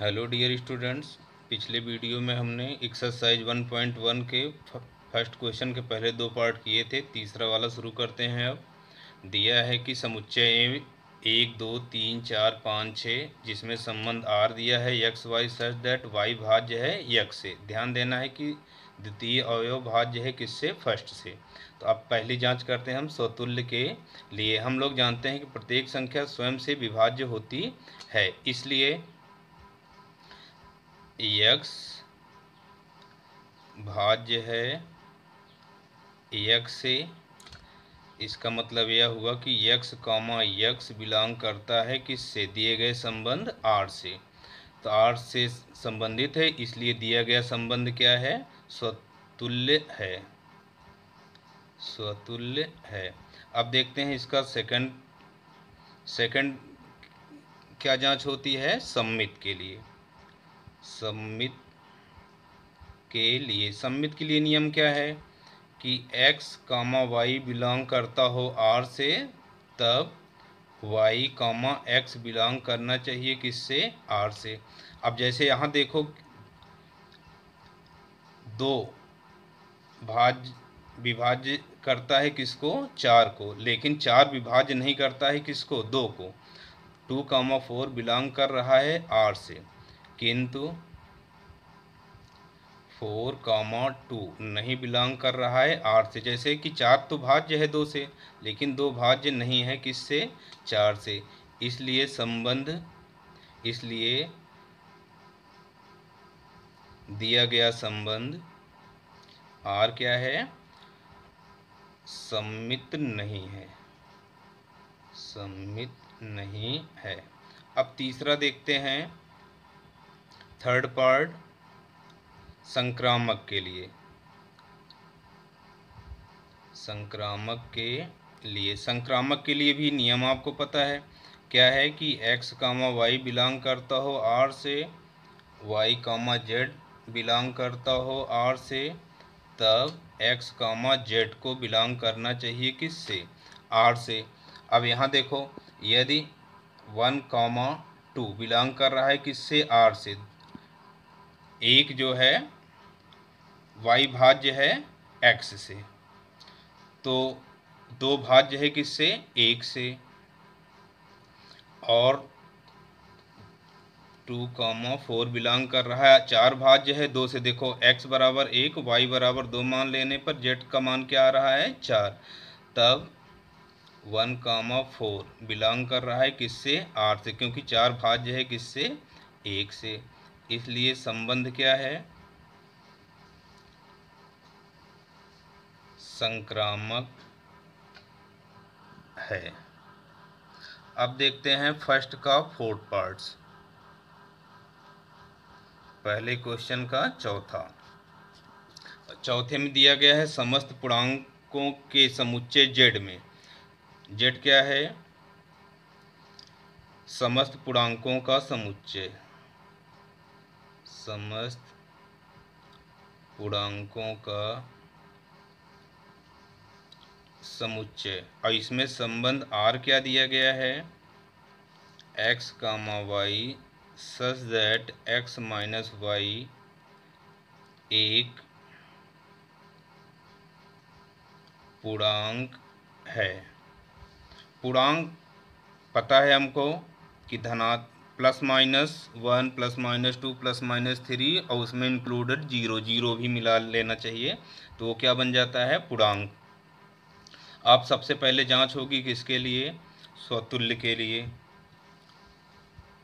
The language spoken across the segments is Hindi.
Hello dear students. पिछले वीडियो में हमने एक्सरसाइज 1.1 के फर्स्ट क्वेश्चन के पहले दो पार्ट किए थे। तीसरा वाला शुरू करते हैं। अब दिया है कि समुच्चय 1 2 3 4 5 6 जिसमें संबंध आर दिया है x y such that y भाज्य है यक्स से। ध्यान देना है कि द्वितीय अवयव भाज्य है किससे, फर्स्ट से। तो अब पहली जांच करते हैं हम स्वतुल्य के लिए। हम लोग जानते हैं कि प्रत्येक संख्या स्वयं से विभाज्य होती है, इसलिए यक्स भाज्य है यक्स से। इसका मतलब यह हुआ कि यक्स कॉमा यक्स बिलोंग करता है किससे, दिए गए संबंध आर से। तो आर से संबंधित है, इसलिए दिया गया संबंध क्या है, स्वतुल्य है। स्वतुल्य है। अब देखते हैं इसका सेकंड क्या जांच होती है, सममित के लिए। सममित के लिए नियम क्या है कि x कामा वाई बिलोंग करता हो आर से, तब y कामा एक्स बिलोंग करना चाहिए किससे, आर से। अब जैसे यहाँ देखो, दो विभाज्य करता है किसको, चार को, लेकिन चार विभाज्य नहीं करता है किसको, दो को। 2, 4 बिलोंग कर रहा है आर से, किंतु 4, 2 नहीं बिलोंग कर रहा है आर से। जैसे कि 4 तो भाज्य है 2 से, लेकिन 2 भाज्य नहीं है किससे, 4 से। इसलिए दिया गया संबंध आर क्या है, सममित नहीं है। सममित नहीं है। अब तीसरा देखते हैं, थर्ड पार्ट, संक्रामक के लिए। संक्रामक के लिए भी नियम आपको पता है। क्या है कि x कामा वाई बिलोंग करता हो आर से, y कामा जेड बिलोंग करता हो आर से, तब x कामा जेड को बिलोंग करना चाहिए किससे, आर से। अब यहाँ देखो, यदि 1, 2 बिलोंग कर रहा है किससे, आर से, एक जो है y भाज्य है x से, तो 2 भाज्य है किससे, 1 से। और 2, 4 बिलोंग कर रहा है, 4 भाज्य है 2 से। देखो x बराबर 1 y बराबर 2 मान लेने पर z का मान क्या आ रहा है, 4। तब 1, 4 बिलोंग कर रहा है किससे, आर से, क्योंकि 4 भाज्य है किससे, 1 से। इसलिए संबंध क्या है, संक्रामक है। अब देखते हैं फर्स्ट का फोर्थ पार्ट्स, पहले क्वेश्चन का चौथे में दिया गया है समस्त पूर्णांकों के समुच्चय z में। z क्या है, समस्त पूर्णांकों का समुच्चय। समस्त पूर्णांकों का समुच्चय। और इसमें संबंध r क्या दिया गया है, x comma y such that x minus y एक पूर्णांक है। पूर्णांक पता है हमको कि +-1 +-2 +-3 और उसमें इंक्लूडेड 0 भी मिला लेना चाहिए, तो वो क्या बन जाता है, पूर्णांक। आप सबसे पहले जांच होगी किसके लिए, स्वतुल्य के लिए।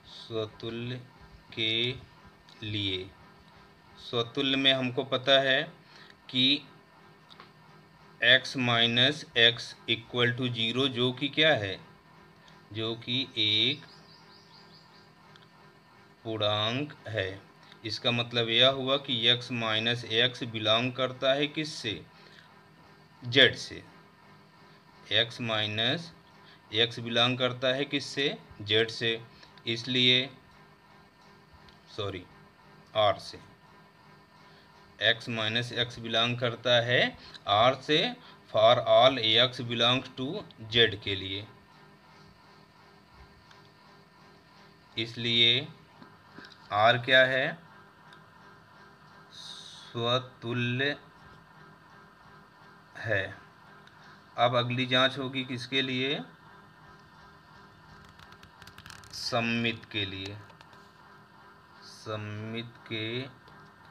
स्वतुल्य के लिए, स्वतुल्य में हमको पता है कि x minus x equal to 0, जो कि क्या है, जो कि एक पूर्णांक है। इसका मतलब यह हुआ कि x माइनस एक्स बिलोंग करता है किससे, z से। x माइनस एक्स बिलोंग करता है किससे, z से, इसलिए r से। x माइनस एक्स बिलोंग करता है r से for all x belongs to z के लिए। इसलिए आर क्या है, स्वतुल्य है। अब अगली जांच होगी किसके लिए, सममित के लिए। सममित के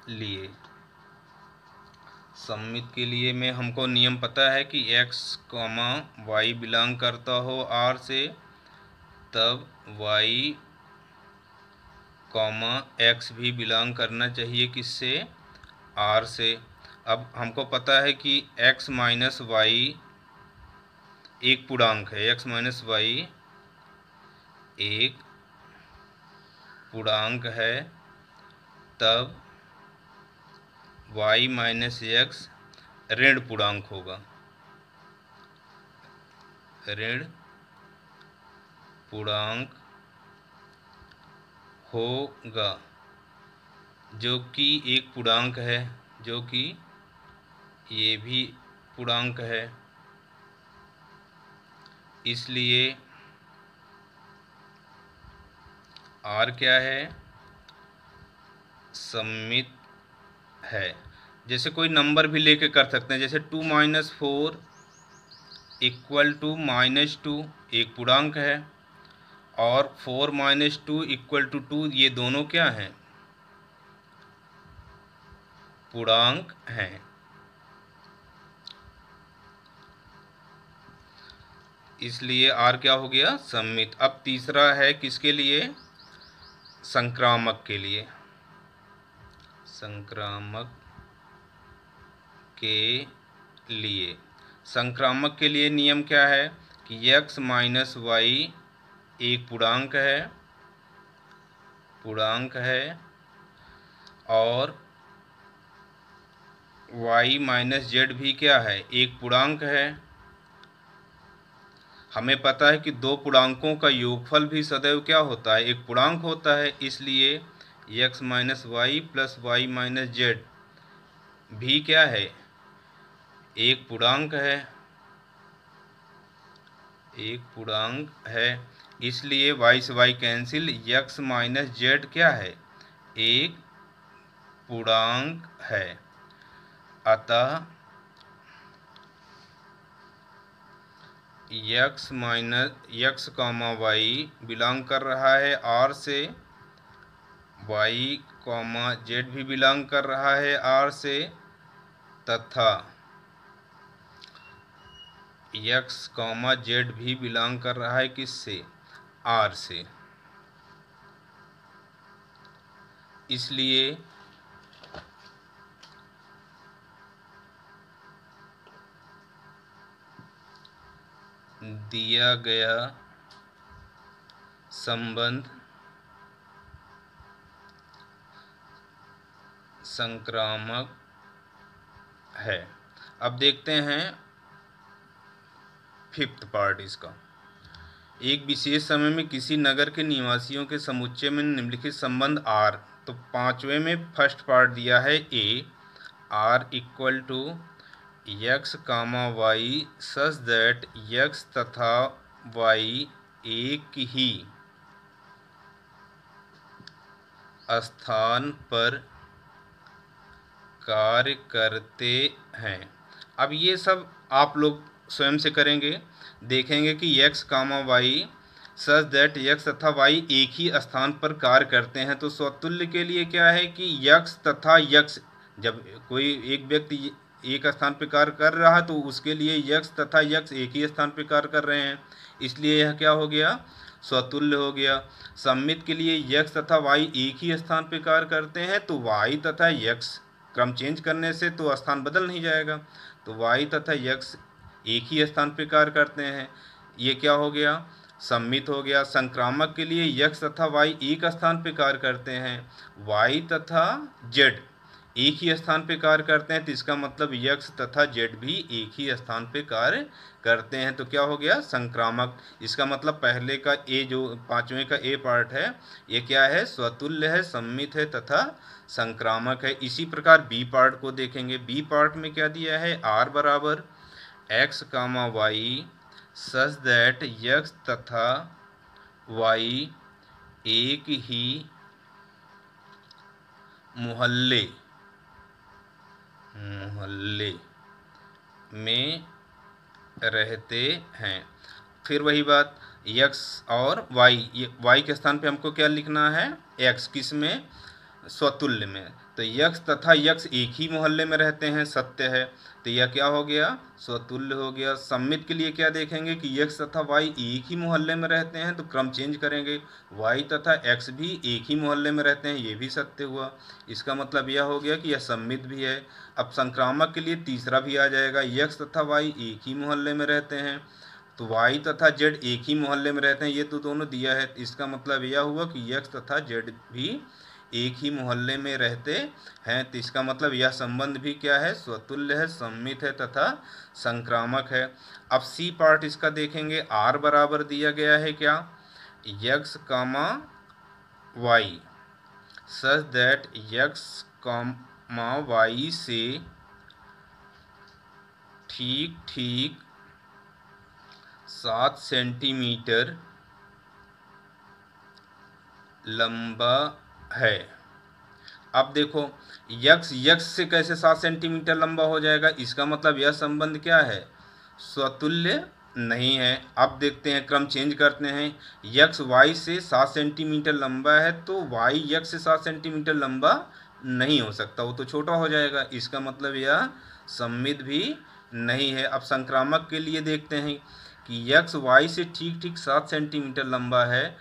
लिए, सममित के लिए में हमको नियम पता है कि x, y बिलोंग करता हो R से, तब y, x भी बिलोंग करना चाहिए किससे, R से। अब हमको पता है कि x माइनस वाई एक पूर्णांक है, x माइनस वाई एक पूर्णांक है, तब y माइनस x ऋण पूर्णांक होगा, ऋण पूर्णांक होगा, जो कि एक पूर्णांक है, जो कि ये भी पूर्णांक है। इसलिए R क्या है, सममित है। जैसे कोई नंबर भी लेके कर सकते हैं, जैसे 2 माइनस 4 इक्वल टू -2 एक पूर्णांक है, और 4 माइनस 2 इक्वल टू 2, ये दोनों क्या हैं, पूर्णांक हैं। इसलिए R क्या हो गया, सममित। अब तीसरा है किसके लिए, संक्रामक के लिए। संक्रामक के लिए, संक्रामक के लिए नियम क्या है कि x माइनस वाई एक पूर्णांक है, और y माइनस जेड भी क्या है, एक पूर्णांक है। हमें पता है कि दो पूर्णांकों का योगफल भी सदैव क्या होता है, एक पूर्णांक होता है। इसलिए x minus y plus y minus z भी क्या है, एक पूर्णांक है, एक पूर्णांक है। इसलिए y से y cancel, x minus Z क्या है, एक पूर्णांक है। अतः x कॉमा वाई बिलोंग कर रहा है R से, y कॉमा जेड भी बिलोंग कर रहा है R से, तथा x कॉमा जेड भी बिलोंग कर रहा है किससे, R से। इसलिए दिया गया संबंध संक्रामक है। अब देखते हैं फिफ्थ पार्ट इसका। एक विशेष समय में किसी नगर के निवासियों के समुच्चय में निम्नलिखित संबंध R, तो पांचवें में फर्स्ट पार्ट दिया है A, R equal to x comma y such that x तथा y एक ही स्थान पर कार्य करते हैं। अब ये सब आप लोग स्वयं से करेंगे, देखेंगे कि x comma y such that x तथा y एक ही स्थान पर कार्य करते हैं। तो स्वतुल्य के लिए क्या है कि x तथा x, जब कोई एक व्यक्ति एक स्थान पर कार्य कर रहा है तो उसके लिए x तथा x एक ही स्थान पर कार्य कर रहे हैं, इसलिए यह क्या हो गया, स्वतुल्य हो गया। सममित के लिए x तथा y एक ही स्थान पर कार्य करते हैं, तो y तथा x क्रम चेंज करने से तो स्थान बदल नहीं जाएगा, तो y तथा x एक ही स्थान पर कार्य करते हैं, ये क्या हो गया, सममित हो गया। संक्रामक के लिए x तथा y एक स्थान पर कार्य करते हैं, y तथा z एक ही स्थान पर कार्य करते हैं, तो इसका मतलब x तथा z भी एक ही स्थान पर कार्य करते हैं, तो क्या हो गया, संक्रामक। इसका मतलब पहले का ए, जो पांचवें का ए पार्ट है, ये क्या है, स्वतुल्य है, सममित है तथा संक्रामक है। इसी प्रकार बी पार्ट को देखेंगे। बी पार्ट में क्या दिया है, R बराबर x comma y such that x तथा y एक ही मोहल्ले में रहते हैं। फिर वही बात, यक्स और वाई, वाई के स्थान पे हमको क्या लिखना है, एक्स, किस में, स्वतुल्य में। तो यक्स तथा यक्स एक ही मोहल्ले में रहते हैं, सत्य है, तो यह क्या हो गया, स्वतुल्य हो गया। सम्मित के लिए क्या देखेंगे कि यक्स तथा वाई एक ही मोहल्ले में रहते हैं, तो क्रम चेंज करेंगे, वाई तथा एक्स भी एक ही मोहल्ले में रहते हैं, ये भी सत्य हुआ। इसका मतलब यह हो गया कि यह सम्मित भी है। अब संक्रामक के लिए तीसरा भी आ जाएगा, यक्स तथा वाई एक ही मोहल्ले में रहते हैं, तो वाई तथा जेड एक ही मोहल्ले में रहते हैं, ये तो दोनों दिया है। इसका मतलब यह हुआ कि यक्स तथा जेड भी एक ही मोहल्ले में रहते हैं, तो इसका मतलब यह संबंध भी क्या है, स्वतुल्य है, सम्मित है तथा संक्रामक है। अब सी पार्ट इसका देखेंगे, आर बराबर दिया गया है क्या, x comma y, such that x comma y से ठीक ठीक 7 सेंटीमीटर लंबा है। अब देखो, यक्स यक्स से कैसे 7 सेंटीमीटर लंबा हो जाएगा, इसका मतलब यह संबंध क्या है, स्वतुल्य नहीं है। अब देखते हैं, क्रम चेंज करते हैं, यक्स वाई से 7 सेंटीमीटर लंबा है, तो वाई यक्स से 7 सेंटीमीटर लंबा नहीं हो सकता, वो तो छोटा हो जाएगा। इसका मतलब यह सम्मित भी नहीं है। अब संक्रामक के लिए देखते हैं कि यक्स वाई से ठीक ठीक 7 सेंटीमीटर लंबा है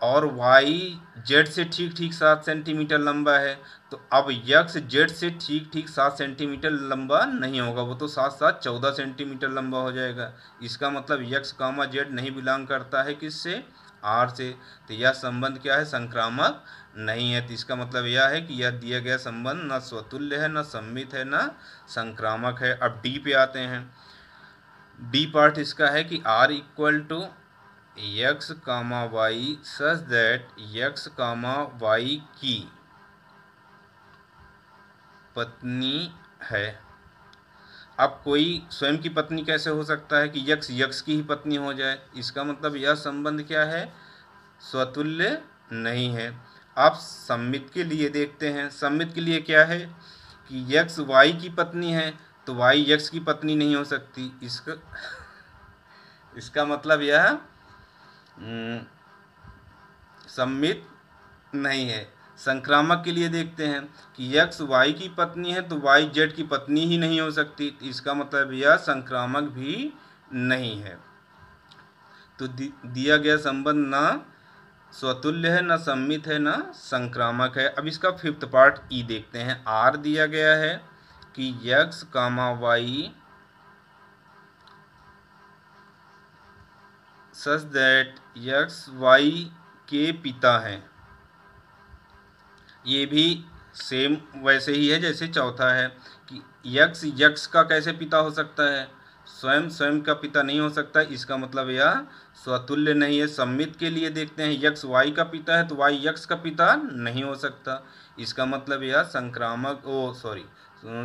और वाई जेड से ठीक ठीक 7 सेंटीमीटर लंबा है, तो अब यक्स जेड से ठीक ठीक 7 सेंटीमीटर लंबा नहीं होगा, वो तो 7 7 14 सेंटीमीटर लंबा हो जाएगा। इसका मतलब यक्स कामा जेड नहीं बिलोंग करता है किससे, आर से, तो यह संबंध क्या है, संक्रामक नहीं है। तो इसका मतलब यह है कि यह दिया गया संबंध न स्वतुल्य है, न सम्मित है, न संक्रामक है। अब डी पे आते हैं, डी पार्ट इसका है कि R equal to x comma y such that x comma y की पत्नी है। अब कोई स्वयं की पत्नी कैसे हो सकता है कि यक्स यक्स की ही पत्नी हो जाए, इसका मतलब यह संबंध क्या है, स्वतुल्य नहीं है। अब सम्मित के लिए देखते हैं, सम्मित के लिए क्या है कि यक्स वाई की पत्नी है, तो वाई यक्स की पत्नी नहीं हो सकती। इसका मतलब यह सम्मित नहीं है। संक्रामक के लिए देखते हैं कि यक्स वाई की पत्नी है, तो वाई जेड की पत्नी ही नहीं हो सकती, इसका मतलब यह संक्रामक भी नहीं है। तो दिया गया संबंध न स्वतुल्य है, न सम्मित है, न संक्रामक है। अब इसका फिफ्थ पार्ट ई देखते हैं, आर दिया गया है कि x comma y such that x y के पिता हैं, ये भी सेम वैसे ही है जैसे चौथा है कि यक्स यक्स का कैसे पिता हो सकता है, स्वयं स्वयं का पिता नहीं हो सकता, इसका मतलब यह स्वतुल्य नहीं है। सम्मित के लिए देखते हैं, यक्स वाई का पिता है, तो वाई यक्स का पिता नहीं हो सकता, इसका मतलब यह संक्रामक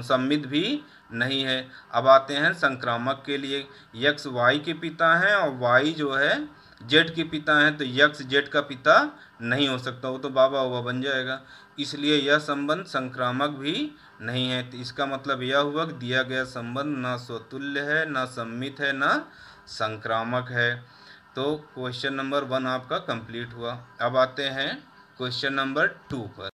सम्मित भी नहीं है। अब आते हैं संक्रामक के लिए, यक्स वाई के पिता हैं और वाई जो है जेड के पिता हैं, तो यक्स जेड का पिता नहीं हो सकता, वो तो बाबा हुआ बन जाएगा, इसलिए यह संबंध संक्रामक भी नहीं है। तो इसका मतलब यह हुआ कि दिया गया संबंध न स्वतुल्य है, न सम्मित है, न संक्रामक है। तो क्वेश्चन नंबर 1 आपका कंप्लीट हुआ। अब आते हैं क्वेश्चन नंबर 2 पर।